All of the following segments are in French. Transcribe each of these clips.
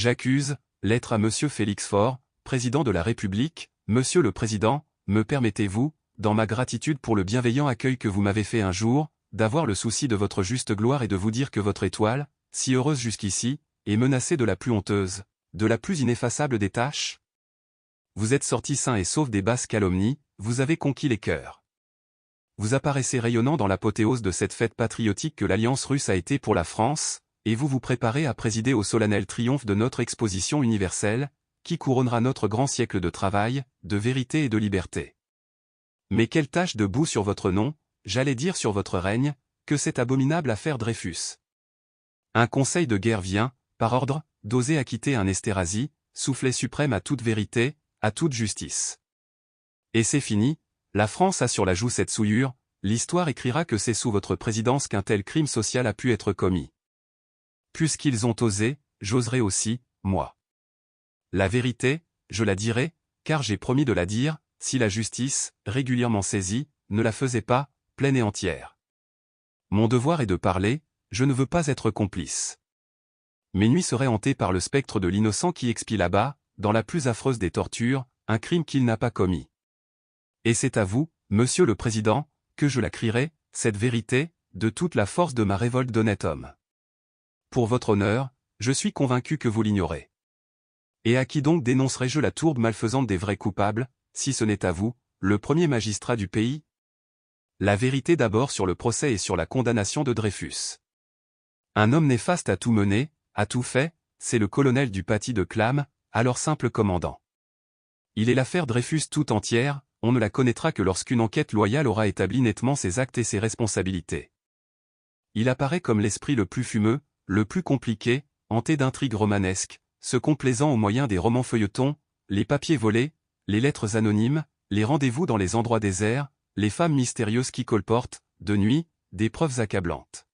J'accuse, lettre à Monsieur Félix Faure, président de la République. Monsieur le Président, me permettez-vous, dans ma gratitude pour le bienveillant accueil que vous m'avez fait un jour, d'avoir le souci de votre juste gloire et de vous dire que votre étoile, si heureuse jusqu'ici, est menacée de la plus honteuse, de la plus ineffaçable des tâches? Vous êtes sorti sain et sauf des basses calomnies, vous avez conquis les cœurs. Vous apparaissez rayonnant dans l'apothéose de cette fête patriotique que l'Alliance russe a été pour la France, et vous vous préparez à présider au solennel triomphe de notre exposition universelle, qui couronnera notre grand siècle de travail, de vérité et de liberté. Mais quelle tache de boue sur votre nom, j'allais dire sur votre règne, que cette abominable affaire Dreyfus. Un conseil de guerre vient, par ordre, d'oser acquitter un Esterhazy, soufflet suprême à toute vérité, à toute justice. Et c'est fini, la France a sur la joue cette souillure, l'histoire écrira que c'est sous votre présidence qu'un tel crime social a pu être commis. Puisqu'ils ont osé, j'oserai aussi, moi. La vérité, je la dirai, car j'ai promis de la dire, si la justice, régulièrement saisie, ne la faisait pas, pleine et entière. Mon devoir est de parler, je ne veux pas être complice. Mes nuits seraient hantées par le spectre de l'innocent qui expie là-bas, dans la plus affreuse des tortures, un crime qu'il n'a pas commis. Et c'est à vous, Monsieur le Président, que je la crierai, cette vérité, de toute la force de ma révolte d'honnête homme. Pour votre honneur, je suis convaincu que vous l'ignorez. Et à qui donc dénoncerai-je la tourbe malfaisante des vrais coupables, si ce n'est à vous, le premier magistrat du pays? La vérité d'abord sur le procès et sur la condamnation de Dreyfus. Un homme néfaste a tout mené, a tout fait, c'est le colonel du paty de Clam, alors simple commandant. Il est l'affaire Dreyfus tout entière, on ne la connaîtra que lorsqu'une enquête loyale aura établi nettement ses actes et ses responsabilités. Il apparaît comme l'esprit le plus fumeux, le plus compliqué, hanté d'intrigues romanesques, se complaisant au moyen des romans feuilletons, les papiers volés, les lettres anonymes, les rendez-vous dans les endroits déserts, les femmes mystérieuses qui colportent, de nuit, des preuves accablantes.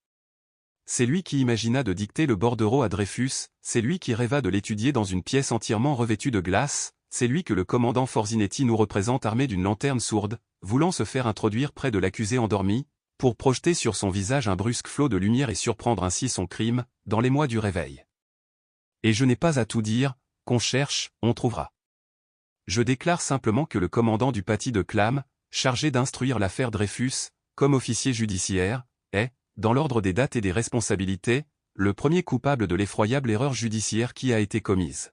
C'est lui qui imagina de dicter le bordereau à Dreyfus, c'est lui qui rêva de l'étudier dans une pièce entièrement revêtue de glace, c'est lui que le commandant Forzinetti nous représente armé d'une lanterne sourde, voulant se faire introduire près de l'accusé endormi, pour projeter sur son visage un brusque flot de lumière et surprendre ainsi son crime, dans les mois du réveil. Et je n'ai pas à tout dire, qu'on cherche, on trouvera. Je déclare simplement que le commandant du paty de Clam, chargé d'instruire l'affaire Dreyfus, comme officier judiciaire, est, dans l'ordre des dates et des responsabilités, le premier coupable de l'effroyable erreur judiciaire qui a été commise.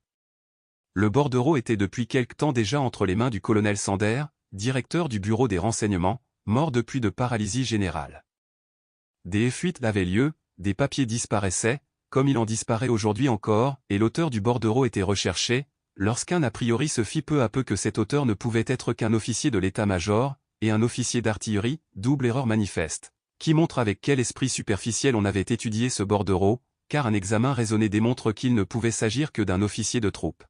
Le bordereau était depuis quelque temps déjà entre les mains du colonel Sander, directeur du bureau des renseignements, mort depuis de paralysie générale. Des fuites avaient lieu, des papiers disparaissaient, comme il en disparaît aujourd'hui encore, et l'auteur du bordereau était recherché, lorsqu'un a priori se fit peu à peu que cet auteur ne pouvait être qu'un officier de l'état-major, et un officier d'artillerie, double erreur manifeste, qui montre avec quel esprit superficiel on avait étudié ce bordereau, car un examen raisonné démontre qu'il ne pouvait s'agir que d'un officier de troupe.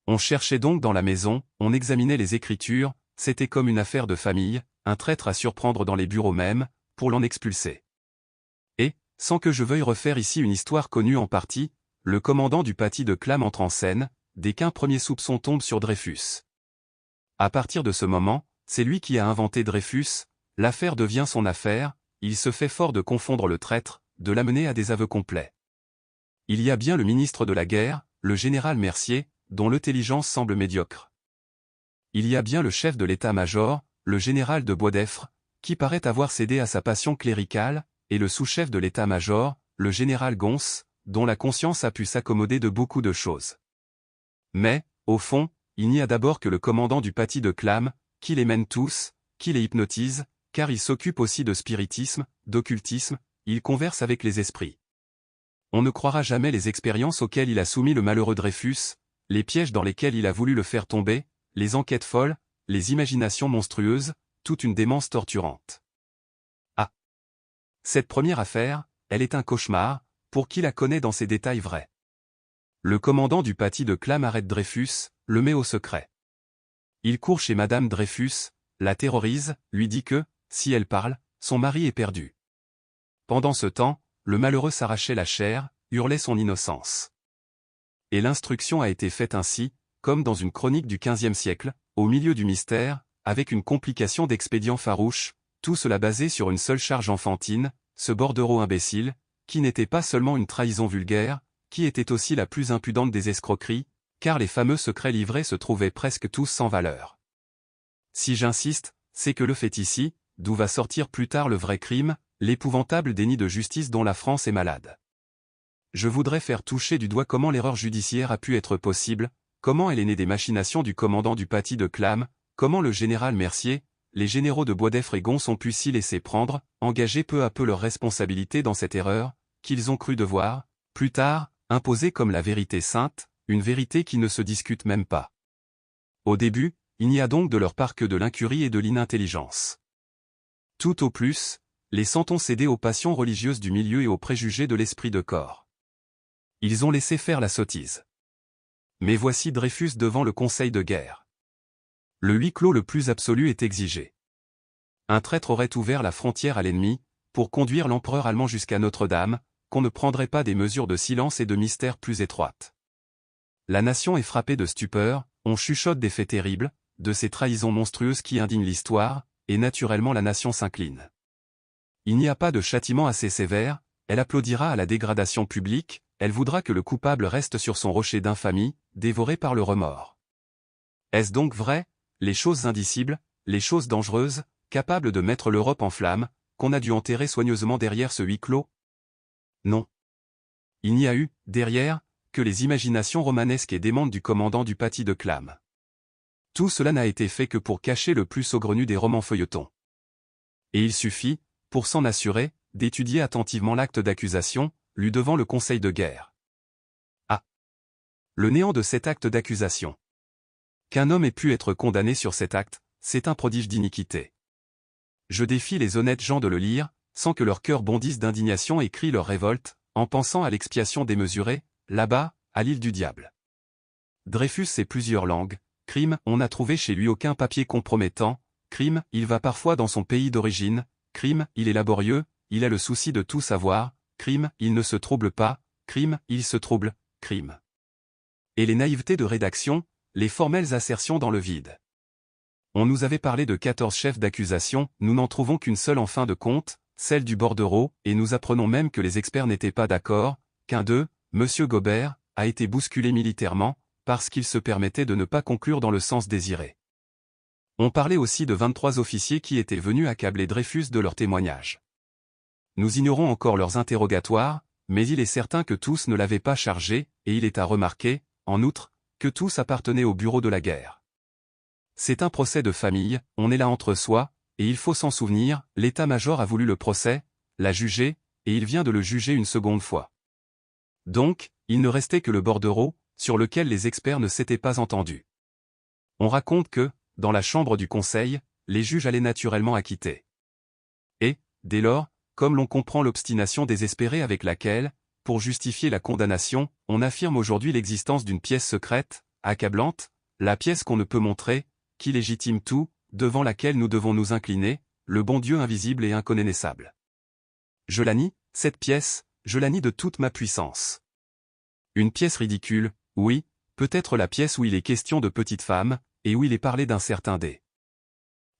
On cherchait donc dans la maison, on examinait les écritures, c'était comme une affaire de famille, un traître à surprendre dans les bureaux mêmes, pour l'en expulser. Et, sans que je veuille refaire ici une histoire connue en partie, le commandant du paty de Clam entre en scène, dès qu'un premier soupçon tombe sur Dreyfus. À partir de ce moment, c'est lui qui a inventé Dreyfus, l'affaire devient son affaire, il se fait fort de confondre le traître, de l'amener à des aveux complets. Il y a bien le ministre de la guerre, le général Mercier, dont l'intelligence semble médiocre. Il y a bien le chef de l'état-major, le général de Boisdeffre, qui paraît avoir cédé à sa passion cléricale, et le sous-chef de l'état-major, le général Gons, dont la conscience a pu s'accommoder de beaucoup de choses. Mais, au fond, il n'y a d'abord que le commandant du paty de Clam, qui les mène tous, qui les hypnotise, car il s'occupe aussi de spiritisme, d'occultisme, il converse avec les esprits. On ne croira jamais les expériences auxquelles il a soumis le malheureux Dreyfus, les pièges dans lesquels il a voulu le faire tomber, les enquêtes folles, les imaginations monstrueuses, toute une démence torturante. Ah! Cette première affaire, elle est un cauchemar, pour qui la connaît dans ses détails vrais. Le commandant du paty de Clam arrête Dreyfus, le met au secret. Il court chez Madame Dreyfus, la terrorise, lui dit que, si elle parle, son mari est perdu. Pendant ce temps, le malheureux s'arrachait la chair, hurlait son innocence. Et l'instruction a été faite ainsi, comme dans une chronique du XVe siècle, au milieu du mystère, avec une complication d'expédients farouches, tout cela basé sur une seule charge enfantine, ce bordereau imbécile, qui n'était pas seulement une trahison vulgaire, qui était aussi la plus impudente des escroqueries, car les fameux secrets livrés se trouvaient presque tous sans valeur. Si j'insiste, c'est que le fait ici, d'où va sortir plus tard le vrai crime, l'épouvantable déni de justice dont la France est malade. Je voudrais faire toucher du doigt comment l'erreur judiciaire a pu être possible, comment elle est née des machinations du commandant du paty de Clam, comment le général Mercier, les généraux de Boisdeffre et Gons ont pu s'y laisser prendre, engager peu à peu leur responsabilité dans cette erreur, qu'ils ont cru devoir, plus tard, imposer comme la vérité sainte, une vérité qui ne se discute même pas. Au début, il n'y a donc de leur part que de l'incurie et de l'inintelligence. Tout au plus, les sentons céder aux passions religieuses du milieu et aux préjugés de l'esprit de corps. Ils ont laissé faire la sottise. Mais voici Dreyfus devant le conseil de guerre. Le huis clos le plus absolu est exigé. Un traître aurait ouvert la frontière à l'ennemi, pour conduire l'empereur allemand jusqu'à Notre-Dame, qu'on ne prendrait pas des mesures de silence et de mystère plus étroites. La nation est frappée de stupeur, on chuchote des faits terribles, de ces trahisons monstrueuses qui indignent l'histoire, et naturellement la nation s'incline. Il n'y a pas de châtiment assez sévère, elle applaudira à la dégradation publique, elle voudra que le coupable reste sur son rocher d'infamie, dévoré par le remords. Est-ce donc vrai, les choses indicibles, les choses dangereuses, capables de mettre l'Europe en flammes, qu'on a dû enterrer soigneusement derrière ce huis clos? Non. Il n'y a eu, derrière, que les imaginations romanesques et démentes du commandant du paty de Clam. Tout cela n'a été fait que pour cacher le plus saugrenu des romans feuilletons. Et il suffit, pour s'en assurer, d'étudier attentivement l'acte d'accusation, lu devant le conseil de guerre. Ah! Le néant de cet acte d'accusation. Qu'un homme ait pu être condamné sur cet acte, c'est un prodige d'iniquité. Je défie les honnêtes gens de le lire, sans que leur cœur bondisse d'indignation et crie leur révolte, en pensant à l'expiation démesurée, là-bas, à l'île du diable. Dreyfus sait plusieurs langues, crime, on n'a trouvé chez lui aucun papier compromettant, crime, il va parfois dans son pays d'origine, crime, il est laborieux, il a le souci de tout savoir, crime, il ne se trouble pas, crime, il se trouble, crime. Et les naïvetés de rédaction, les formelles assertions dans le vide. On nous avait parlé de 14 chefs d'accusation, nous n'en trouvons qu'une seule en fin de compte, celle du bordereau, et nous apprenons même que les experts n'étaient pas d'accord, qu'un d'eux, M. Gobert, a été bousculé militairement, parce qu'il se permettait de ne pas conclure dans le sens désiré. On parlait aussi de 23 officiers qui étaient venus accabler Dreyfus de leurs témoignages. Nous ignorons encore leurs interrogatoires, mais il est certain que tous ne l'avaient pas chargé, et il est à remarquer, en outre, que tous appartenaient au bureau de la guerre. C'est un procès de famille, on est là entre soi, et il faut s'en souvenir, l'état-major a voulu le procès, l'a jugé, et il vient de le juger une seconde fois. Donc, il ne restait que le bordereau, sur lequel les experts ne s'étaient pas entendus. On raconte que, dans la chambre du conseil, les juges allaient naturellement acquitter. Et, dès lors, comme l'on comprend l'obstination désespérée avec laquelle, pour justifier la condamnation, on affirme aujourd'hui l'existence d'une pièce secrète, accablante, la pièce qu'on ne peut montrer, qui légitime tout, devant laquelle nous devons nous incliner, le bon Dieu invisible et inconnaissable. Je la nie, cette pièce, je la nie de toute ma puissance. Une pièce ridicule, oui, peut-être la pièce où il est question de petites femmes, et où il est parlé d'un certain dé.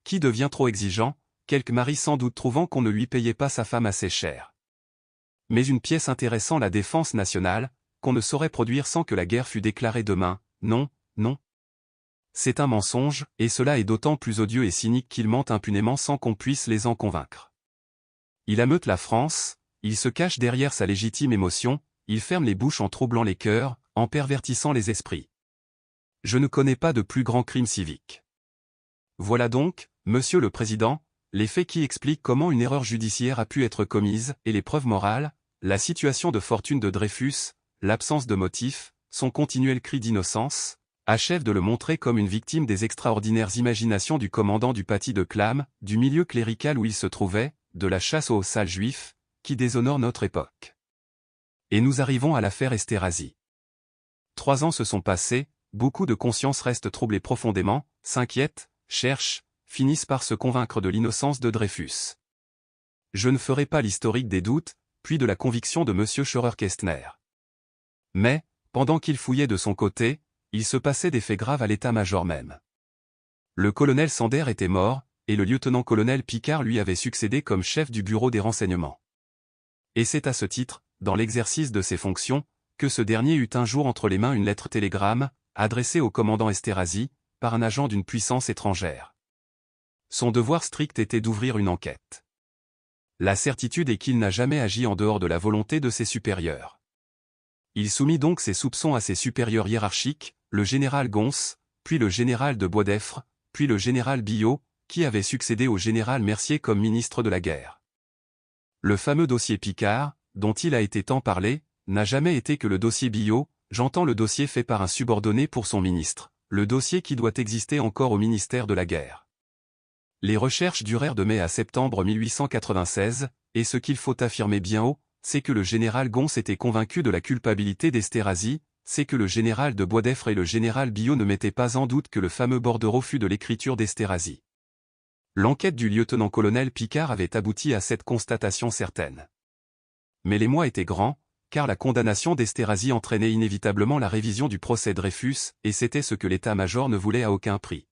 Qui devient trop exigeant, quelque mari sans doute trouvant qu'on ne lui payait pas sa femme assez cher. Mais une pièce intéressant la défense nationale, qu'on ne saurait produire sans que la guerre fût déclarée demain, non, non. C'est un mensonge, et cela est d'autant plus odieux et cynique qu'ils mentent impunément sans qu'on puisse les en convaincre. Il ameute la France, il se cache derrière sa légitime émotion, il ferme les bouches en troublant les cœurs, en pervertissant les esprits. Je ne connais pas de plus grand crime civique. Voilà donc, Monsieur le Président, les faits qui expliquent comment une erreur judiciaire a pu être commise, et les preuves morales, la situation de fortune de Dreyfus, l'absence de motif, son continuel cri d'innocence, achèvent de le montrer comme une victime des extraordinaires imaginations du commandant du paty de Clam, du milieu clérical où il se trouvait, de la chasse aux sales juifs, qui déshonore notre époque. Et nous arrivons à l'affaire Esterhazy. 3 ans se sont passés, beaucoup de consciences restent troublées profondément, s'inquiètent, cherchent, finissent par se convaincre de l'innocence de Dreyfus. Je ne ferai pas l'historique des doutes, puis de la conviction de M. Scheurer-Kestner. Mais, pendant qu'il fouillait de son côté, il se passait des faits graves à l'état-major même. Le colonel Sander était mort, et le lieutenant-colonel Picard lui avait succédé comme chef du bureau des renseignements. Et c'est à ce titre, dans l'exercice de ses fonctions, que ce dernier eut un jour entre les mains une lettre télégramme, adressée au commandant Esterhazy, par un agent d'une puissance étrangère. Son devoir strict était d'ouvrir une enquête. La certitude est qu'il n'a jamais agi en dehors de la volonté de ses supérieurs. Il soumit donc ses soupçons à ses supérieurs hiérarchiques, le général Gons, puis le général de Boisdeffre, puis le général Billot, qui avait succédé au général Mercier comme ministre de la guerre. Le fameux dossier Picard, dont il a été tant parlé, n'a jamais été que le dossier Billot, j'entends le dossier fait par un subordonné pour son ministre, le dossier qui doit exister encore au ministère de la guerre. Les recherches durèrent de mai à septembre 1896, et ce qu'il faut affirmer bien haut, c'est que le général Gons était convaincu de la culpabilité d'Esterhazy, c'est que le général de Boisdeffre et le général Billot ne mettaient pas en doute que le fameux bordereau fût de l'écriture d'Esterhazy. L'enquête du lieutenant-colonel Picard avait abouti à cette constatation certaine. Mais les mois étaient grands, car la condamnation d'Esterhazy entraînait inévitablement la révision du procès Dreyfus, et c'était ce que l'état-major ne voulait à aucun prix.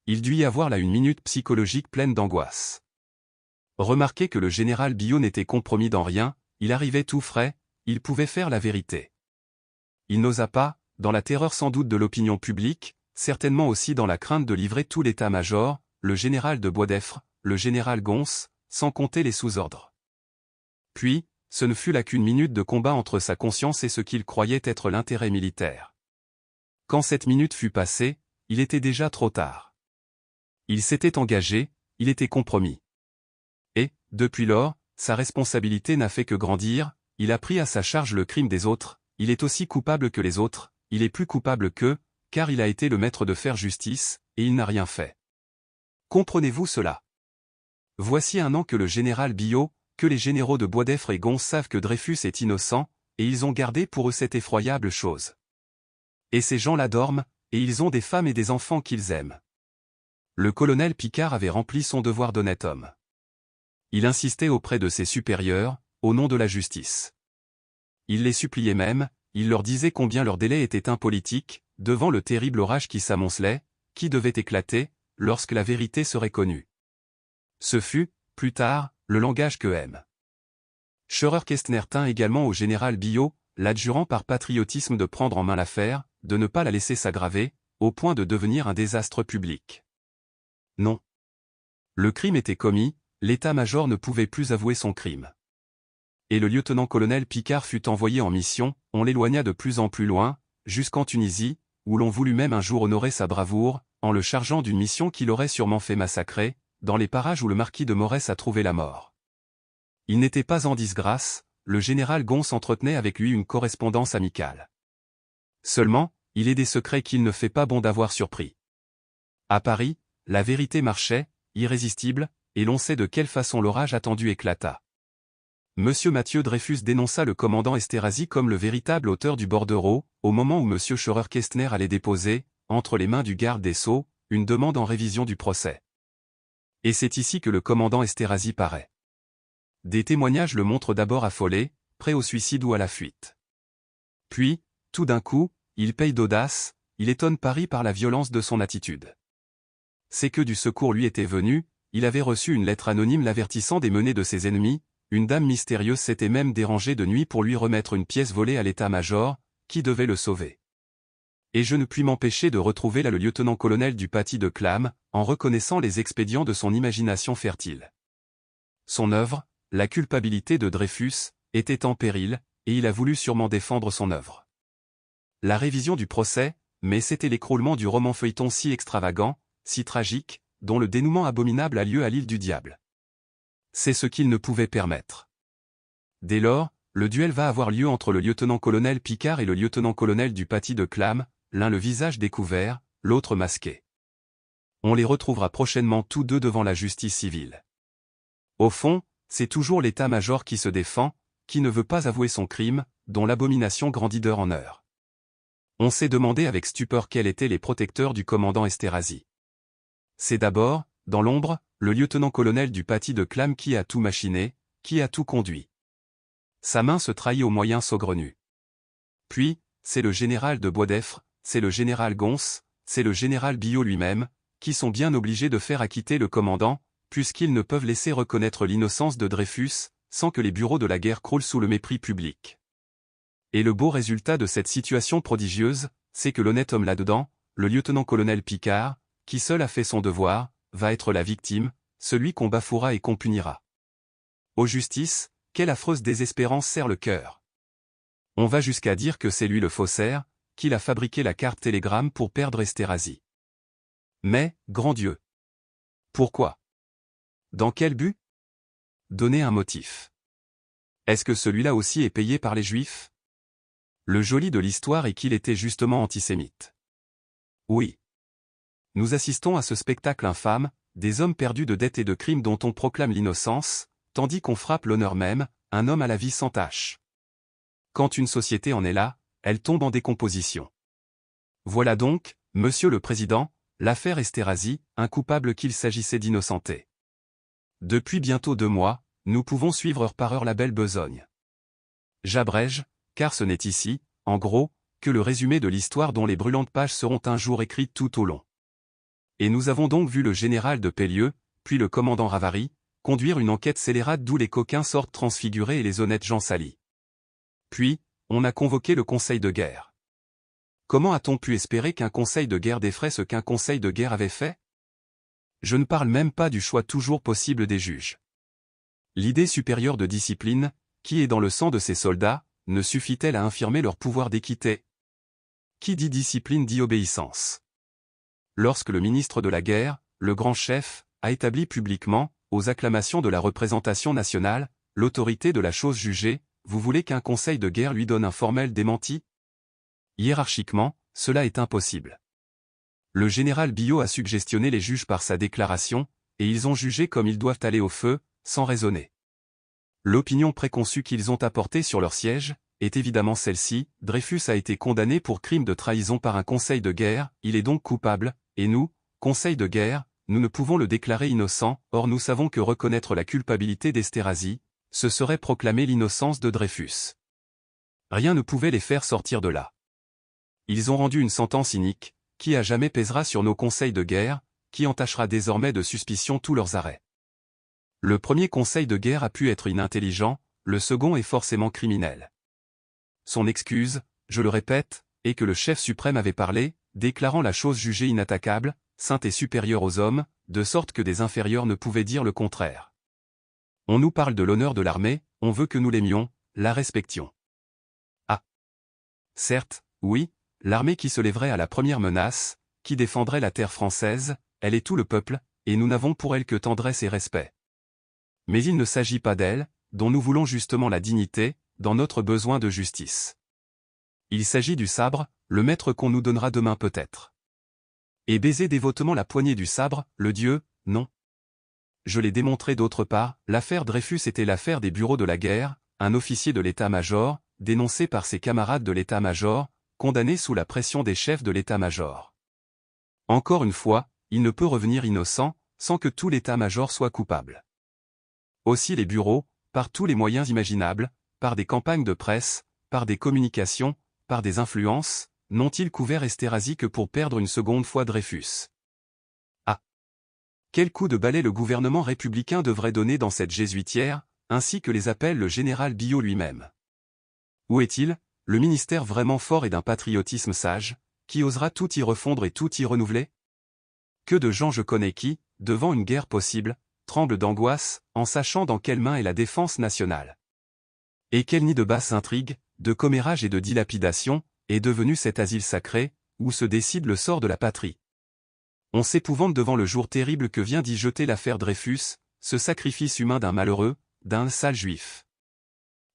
Il dut y avoir là une minute psychologique pleine d'angoisse. Remarquez que le général Billot n'était compromis dans rien, il arrivait tout frais, il pouvait faire la vérité. Il n'osa pas, dans la terreur sans doute de l'opinion publique, certainement aussi dans la crainte de livrer tout l'état-major, le général de Boisdeffre, le général Gons, sans compter les sous-ordres. Puis, ce ne fut là qu'une minute de combat entre sa conscience et ce qu'il croyait être l'intérêt militaire. Quand cette minute fut passée, il était déjà trop tard. Il s'était engagé, il était compromis. Et, depuis lors, sa responsabilité n'a fait que grandir, il a pris à sa charge le crime des autres, il est aussi coupable que les autres, il est plus coupable qu'eux, car il a été le maître de faire justice, et il n'a rien fait. Comprenez-vous cela? Voici un an que le général Billot, que les généraux de Boisdeffre et Gons savent que Dreyfus est innocent, et ils ont gardé pour eux cette effroyable chose. Et ces gens-là dorment, et ils ont des femmes et des enfants qu'ils aiment. Le colonel Picard avait rempli son devoir d'honnête homme. Il insistait auprès de ses supérieurs, au nom de la justice. Il les suppliait même, il leur disait combien leur délai était impolitique, devant le terrible orage qui s'amoncelait, qui devait éclater, lorsque la vérité serait connue. Ce fut, plus tard, le langage que aime. Scheurer-Kestner tint également au général Billot, l'adjurant par patriotisme de prendre en main l'affaire, de ne pas la laisser s'aggraver, au point de devenir un désastre public. Non. Le crime était commis, l'état-major ne pouvait plus avouer son crime. Et le lieutenant-colonel Picard fut envoyé en mission, on l'éloigna de plus en plus loin, jusqu'en Tunisie, où l'on voulut même un jour honorer sa bravoure, en le chargeant d'une mission qui l'aurait sûrement fait massacrer, dans les parages où le marquis de Morès a trouvé la mort. Il n'était pas en disgrâce, le général Gons entretenait avec lui une correspondance amicale. Seulement, il est des secrets qu'il ne fait pas bon d'avoir surpris. À Paris, la vérité marchait, irrésistible, et l'on sait de quelle façon l'orage attendu éclata. Monsieur Mathieu Dreyfus dénonça le commandant Esterhazy comme le véritable auteur du bordereau, au moment où monsieur Scheurer-Kestner allait déposer, entre les mains du garde des Sceaux, une demande en révision du procès. Et c'est ici que le commandant Esterhazy paraît. Des témoignages le montrent d'abord affolé, prêt au suicide ou à la fuite. Puis, tout d'un coup, il paye d'audace, il étonne Paris par la violence de son attitude. C'est que du secours lui était venu, il avait reçu une lettre anonyme l'avertissant des menées de ses ennemis, une dame mystérieuse s'était même dérangée de nuit pour lui remettre une pièce volée à l'état-major, qui devait le sauver. Et je ne puis m'empêcher de retrouver là le lieutenant-colonel du paty de Clam, en reconnaissant les expédients de son imagination fertile. Son œuvre, la culpabilité de Dreyfus, était en péril, et il a voulu sûrement défendre son œuvre. La révision du procès, mais c'était l'écroulement du roman feuilleton si extravagant, si tragique, dont le dénouement abominable a lieu à l'île du diable. C'est ce qu'il ne pouvait permettre. Dès lors, le duel va avoir lieu entre le lieutenant-colonel Picard et le lieutenant-colonel du paty de Clam, l'un le visage découvert, l'autre masqué. On les retrouvera prochainement tous deux devant la justice civile. Au fond, c'est toujours l'état-major qui se défend, qui ne veut pas avouer son crime, dont l'abomination grandit d'heure en heure. On s'est demandé avec stupeur quels étaient les protecteurs du commandant Esterhazy. C'est d'abord, dans l'ombre, le lieutenant-colonel du paty de Clam qui a tout machiné, qui a tout conduit. Sa main se trahit aux moyens saugrenus. Puis, c'est le général de Boisdeffre, c'est le général Gons, c'est le général Billot lui-même, qui sont bien obligés de faire acquitter le commandant, puisqu'ils ne peuvent laisser reconnaître l'innocence de Dreyfus, sans que les bureaux de la guerre croulent sous le mépris public. Et le beau résultat de cette situation prodigieuse, c'est que l'honnête homme là-dedans, le lieutenant-colonel Picard, qui seul a fait son devoir, va être la victime, celui qu'on bafouera et qu'on punira. Ô justice, quelle affreuse désespérance serre le cœur. On va jusqu'à dire que c'est lui le faussaire, qu'il a fabriqué la carte télégramme pour perdre Esterhazy. Mais, grand Dieu! Pourquoi? Dans quel but? Donner un motif. Est-ce que celui-là aussi est payé par les Juifs? Le joli de l'histoire est qu'il était justement antisémite. Oui. Nous assistons à ce spectacle infâme, des hommes perdus de dettes et de crimes dont on proclame l'innocence, tandis qu'on frappe l'honneur même, un homme à la vie sans tache. Quand une société en est là, elle tombe en décomposition. Voilà donc, Monsieur le Président, l'affaire Esterhazy, un coupable qu'il s'agissait d'innocenter. Depuis bientôt 2 mois, nous pouvons suivre heure par heure la belle besogne. J'abrège, car ce n'est ici, en gros, que le résumé de l'histoire dont les brûlantes pages seront un jour écrites tout au long. Et nous avons donc vu le général de Pellieux, puis le commandant Ravary, conduire une enquête scélérate d'où les coquins sortent transfigurés et les honnêtes gens salis. Puis, on a convoqué le conseil de guerre. Comment a-t-on pu espérer qu'un conseil de guerre défrait ce qu'un conseil de guerre avait fait? Je ne parle même pas du choix toujours possible des juges. L'idée supérieure de discipline, qui est dans le sang de ces soldats, ne suffit-elle à infirmer leur pouvoir d'équité? Qui dit discipline dit obéissance. Lorsque le ministre de la guerre, le grand chef, a établi publiquement, aux acclamations de la représentation nationale, l'autorité de la chose jugée, vous voulez qu'un conseil de guerre lui donne un formel démenti? Hiérarchiquement, cela est impossible. Le général Billot a suggestionné les juges par sa déclaration, et ils ont jugé comme ils doivent aller au feu, sans raisonner. L'opinion préconçue qu'ils ont apportée sur leur siège, est évidemment celle-ci: Dreyfus a été condamné pour crime de trahison par un conseil de guerre, il est donc coupable, et nous, conseil de guerre, nous ne pouvons le déclarer innocent, or nous savons que reconnaître la culpabilité d'Esterhazy, ce serait proclamer l'innocence de Dreyfus. Rien ne pouvait les faire sortir de là. Ils ont rendu une sentence inique, qui à jamais pèsera sur nos conseils de guerre, qui entachera désormais de suspicion tous leurs arrêts. Le premier conseil de guerre a pu être inintelligent, le second est forcément criminel. Son excuse, je le répète, est que le chef suprême avait parlé, déclarant la chose jugée inattaquable, sainte et supérieure aux hommes, de sorte que des inférieurs ne pouvaient dire le contraire. On nous parle de l'honneur de l'armée, on veut que nous l'aimions, la respections. Ah! Certes, oui, l'armée qui se lèverait à la première menace, qui défendrait la terre française, elle est tout le peuple, et nous n'avons pour elle que tendresse et respect. Mais il ne s'agit pas d'elle, dont nous voulons justement la dignité, dans notre besoin de justice. Il s'agit du sabre, le maître qu'on nous donnera demain peut-être. Et baiser dévotement la poignée du sabre, le Dieu, non. Je l'ai démontré d'autre part, l'affaire Dreyfus était l'affaire des bureaux de la guerre, un officier de l'état-major, dénoncé par ses camarades de l'état-major, condamné sous la pression des chefs de l'état-major. Encore une fois, il ne peut revenir innocent, sans que tout l'état-major soit coupable. Aussi les bureaux, par tous les moyens imaginables, par des campagnes de presse, par des communications, par des influences, n'ont-ils couvert Esterhazy que pour perdre une seconde fois Dreyfus. Ah! Quel coup de balai le gouvernement républicain devrait donner dans cette jésuitière, ainsi que les appelle le général Billot lui-même. Où est-il, le ministère vraiment fort et d'un patriotisme sage, qui osera tout y refondre et tout y renouveler? Que de gens je connais qui, devant une guerre possible, tremblent d'angoisse, en sachant dans quelles mains est la défense nationale. Et quel nid de basse intrigue, de commérage et de dilapidation, est devenu cet asile sacré, où se décide le sort de la patrie. On s'épouvante devant le jour terrible que vient d'y jeter l'affaire Dreyfus, ce sacrifice humain d'un malheureux, d'un sale juif.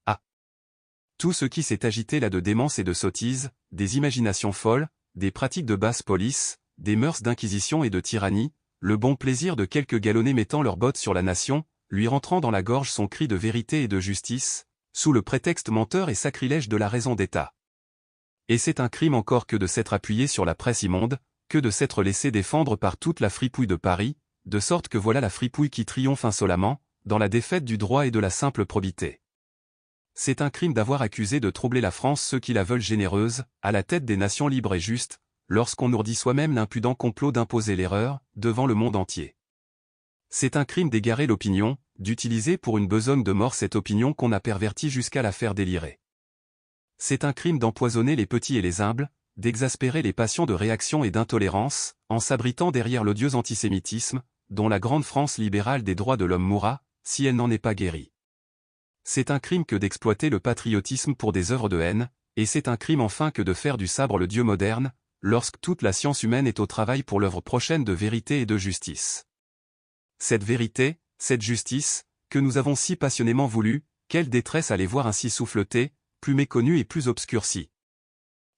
Ah! Tout ce qui s'est agité là de démence et de sottise, des imaginations folles, des pratiques de basse police, des mœurs d'inquisition et de tyrannie, le bon plaisir de quelques galonnés mettant leurs bottes sur la nation, lui rentrant dans la gorge son cri de vérité et de justice, sous le prétexte menteur et sacrilège de la raison d'État. Et c'est un crime encore que de s'être appuyé sur la presse immonde, que de s'être laissé défendre par toute la fripouille de Paris, de sorte que voilà la fripouille qui triomphe insolemment, dans la défaite du droit et de la simple probité. C'est un crime d'avoir accusé de troubler la France ceux qui la veulent généreuse, à la tête des nations libres et justes, lorsqu'on ourdit soi-même l'impudent complot d'imposer l'erreur, devant le monde entier. C'est un crime d'égarer l'opinion, d'utiliser pour une besogne de mort cette opinion qu'on a pervertie jusqu'à la faire délirer. C'est un crime d'empoisonner les petits et les humbles, d'exaspérer les passions de réaction et d'intolérance, en s'abritant derrière l'odieux antisémitisme, dont la grande France libérale des droits de l'homme mourra, si elle n'en est pas guérie. C'est un crime que d'exploiter le patriotisme pour des œuvres de haine, et c'est un crime enfin que de faire du sabre le Dieu moderne, lorsque toute la science humaine est au travail pour l'œuvre prochaine de vérité et de justice. Cette vérité, cette justice, que nous avons si passionnément voulu, quelle détresse à les voir ainsi souffleter, plus méconnus et plus obscurcis.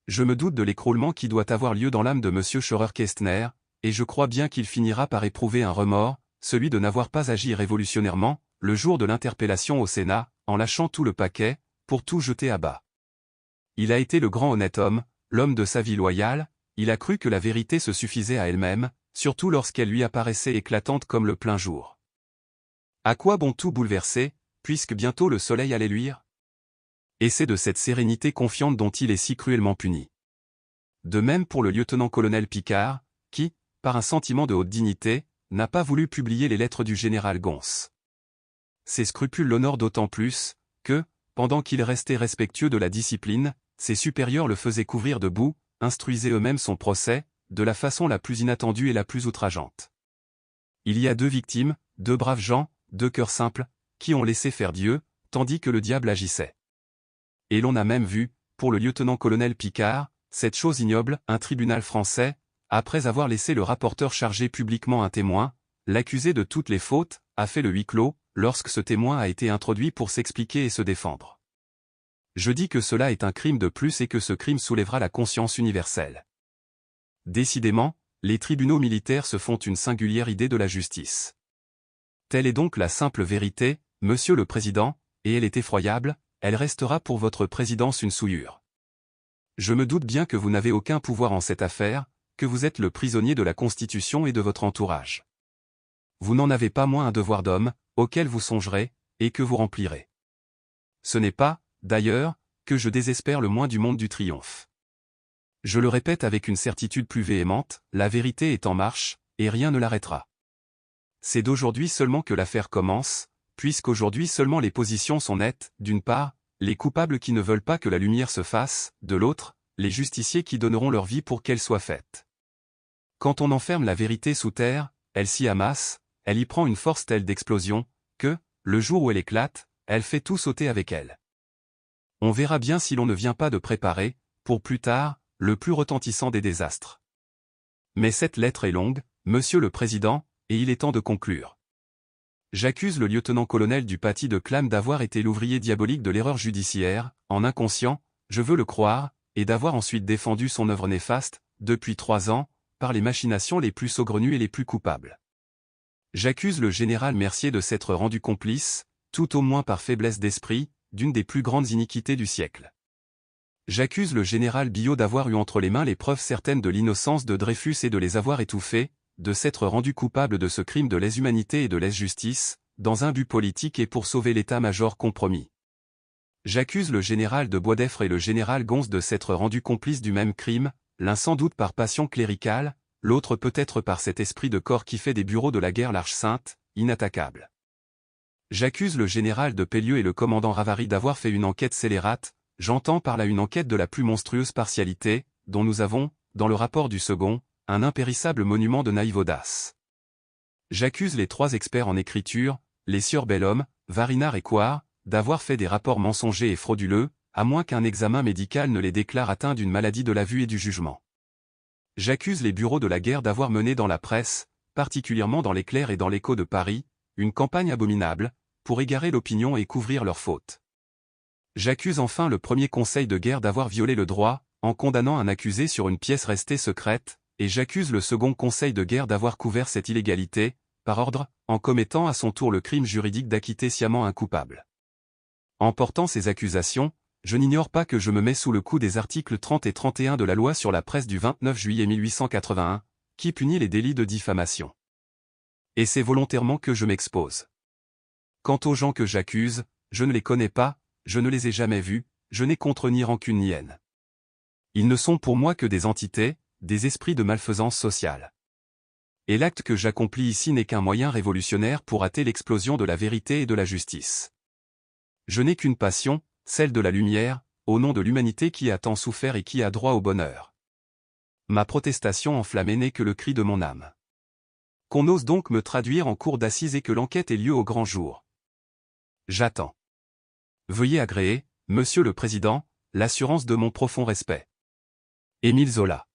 Je me doute de l'écroulement qui doit avoir lieu dans l'âme de M. Scheurer-Kestner, et je crois bien qu'il finira par éprouver un remords, celui de n'avoir pas agi révolutionnairement, le jour de l'interpellation au Sénat, en lâchant tout le paquet, pour tout jeter à bas. Il a été le grand honnête homme, l'homme de sa vie loyale, il a cru que la vérité se suffisait à elle-même, surtout lorsqu'elle lui apparaissait éclatante comme le plein jour. À quoi bon tout bouleverser, puisque bientôt le soleil allait luire? Et c'est de cette sérénité confiante dont il est si cruellement puni. De même pour le lieutenant-colonel Picard, qui, par un sentiment de haute dignité, n'a pas voulu publier les lettres du général Gons. Ses scrupules l'honorent d'autant plus, que, pendant qu'il restait respectueux de la discipline, ses supérieurs le faisaient couvrir de boue, instruisaient eux-mêmes son procès, de la façon la plus inattendue et la plus outrageante. Il y a 2 victimes, 2 braves gens, 2 cœurs simples, qui ont laissé faire Dieu, tandis que le diable agissait. Et l'on a même vu, pour le lieutenant-colonel Picard, cette chose ignoble, un tribunal français, après avoir laissé le rapporteur charger publiquement un témoin, l'accusé de toutes les fautes, a fait le huis clos, lorsque ce témoin a été introduit pour s'expliquer et se défendre. Je dis que cela est un crime de plus et que ce crime soulèvera la conscience universelle. Décidément, les tribunaux militaires se font une singulière idée de la justice. Telle est donc la simple vérité, Monsieur le Président, et elle est effroyable, elle restera pour votre présidence une souillure. Je me doute bien que vous n'avez aucun pouvoir en cette affaire, que vous êtes le prisonnier de la Constitution et de votre entourage. Vous n'en avez pas moins un devoir d'homme, auquel vous songerez, et que vous remplirez. Ce n'est pas, d'ailleurs, que je désespère le moins du monde du triomphe. Je le répète avec une certitude plus véhémente, la vérité est en marche, et rien ne l'arrêtera. C'est d'aujourd'hui seulement que l'affaire commence, puisqu'aujourd'hui seulement les positions sont nettes, d'une part, les coupables qui ne veulent pas que la lumière se fasse, de l'autre, les justiciers qui donneront leur vie pour qu'elle soit faite. Quand on enferme la vérité sous terre, elle s'y amasse, elle y prend une force telle d'explosion, que, le jour où elle éclate, elle fait tout sauter avec elle. On verra bien si l'on ne vient pas de préparer, pour plus tard, le plus retentissant des désastres. Mais cette lettre est longue, Monsieur le Président, et il est temps de conclure. J'accuse le lieutenant-colonel du Paty de Clam d'avoir été l'ouvrier diabolique de l'erreur judiciaire, en inconscient, je veux le croire, et d'avoir ensuite défendu son œuvre néfaste, depuis 3 ans, par les machinations les plus saugrenues et les plus coupables. J'accuse le général Mercier de s'être rendu complice, tout au moins par faiblesse d'esprit, d'une des plus grandes iniquités du siècle. J'accuse le général Billot d'avoir eu entre les mains les preuves certaines de l'innocence de Dreyfus et de les avoir étouffées, de s'être rendu coupable de ce crime de lèse-humanité et de lèse-justice, dans un but politique et pour sauver l'état-major compromis. J'accuse le général de Boisdeffre et le général Gons de s'être rendus complices du même crime, l'un sans doute par passion cléricale, l'autre peut-être par cet esprit de corps qui fait des bureaux de la guerre l'Arche sainte, inattaquable. J'accuse le général de Pellieu et le commandant Ravary d'avoir fait une enquête scélérate, j'entends par là une enquête de la plus monstrueuse partialité, dont nous avons, dans le rapport du second, un impérissable monument de naïve audace. J'accuse les 3 experts en écriture, les sieurs Bellhomme, Varinard et Coire, d'avoir fait des rapports mensongers et frauduleux, à moins qu'un examen médical ne les déclare atteints d'une maladie de la vue et du jugement. J'accuse les bureaux de la guerre d'avoir mené dans la presse, particulièrement dans l'Éclair et dans l'Écho de Paris, une campagne abominable, pour égarer l'opinion et couvrir leurs fautes. J'accuse enfin le premier conseil de guerre d'avoir violé le droit, en condamnant un accusé sur une pièce restée secrète, et j'accuse le second conseil de guerre d'avoir couvert cette illégalité, par ordre, en commettant à son tour le crime juridique d'acquitter sciemment un coupable. En portant ces accusations, je n'ignore pas que je me mets sous le coup des articles 30 et 31 de la loi sur la presse du 29 juillet 1881, qui punit les délits de diffamation. Et c'est volontairement que je m'expose. Quant aux gens que j'accuse, je ne les connais pas, je ne les ai jamais vus, je n'ai contre ni rancune ni haine. Ils ne sont pour moi que des entités, des esprits de malfaisance sociale. Et l'acte que j'accomplis ici n'est qu'un moyen révolutionnaire pour hâter l'explosion de la vérité et de la justice. Je n'ai qu'une passion, celle de la lumière, au nom de l'humanité qui a tant souffert et qui a droit au bonheur. Ma protestation enflammée n'est que le cri de mon âme. Qu'on ose donc me traduire en cour d'assises et que l'enquête ait lieu au grand jour. J'attends. Veuillez agréer, Monsieur le Président, l'assurance de mon profond respect. Émile Zola.